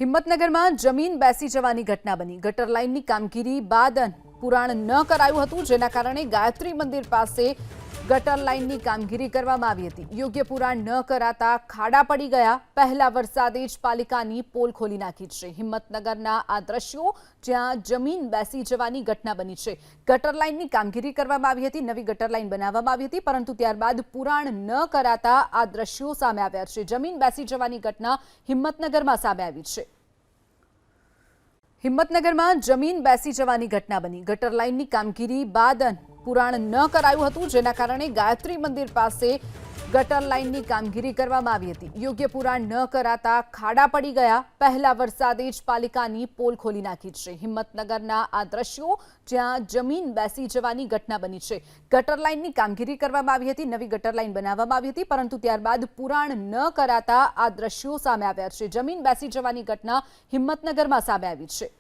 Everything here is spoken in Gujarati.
હિંમતનગરમાં જમીન બેસી જવાની ઘટના બની। ગટર લાઇનની કામગીરી બાદ પુરાણ ન કરાયું હતું, જેના કારણે ગાયત્રી મંદિર પાસે ગટર લાઇનની કામગીરી કરવામાં આવી હતી। યોગ્ય પુરાણ ન કરાતા ખાડા પડી ગયા। પહેલા વરસાદે જ પાલિકાની પોલ ખોલી નાખી છે। હિંમતનગરના આ દ્રશ્યો જ્યાં જમીન બેસી જવાની ઘટના બની છે। ગટર લાઇનની કામગીરી કરવામાં આવી હતી, નવી ગટર લાઇન બનાવવામાં આવી હતી, પરંતુ ત્યારબાદ પુરાણ ન કરાતા આ દ્રશ્યો સામે આવ્યા છે। જમીન બેસી જવાની ઘટના હિંમતનગરમાં સામે આવી છે। હિંમતનગરમાં જમીન બેસી જવાની ઘટના બની। ગટર લાઇનની કામગીરી બાદ પુરાણ ન કરાયું હતું, જેના કારણે ગાયત્રી મંદિર પાસે ગટર લાઇનની કામગીરી કરવામાં આવી હતી। યોગ્ય પુરાણ ન કરાતા ખાડા પડી ગયા। પહેલા વરસાદે જ પાલિકાની પોલ ખોલી નાખી છે। હિંમતનગરના આ દ્રશ્યો જ્યાં જમીન બેસી જવાની ઘટના બની છે। ગટર લાઇનની કામગીરી કરવામાં આવી હતી, નવી ગટર લાઇન બનાવવામાં આવી હતી, પરંતુ ત્યારબાદ પુરાણ ન કરાતા આ દ્રશ્યો સામે આવ્યા છે। જમીન બેસી જવાની ઘટના હિંમતનગરમાં સામે આવી છે।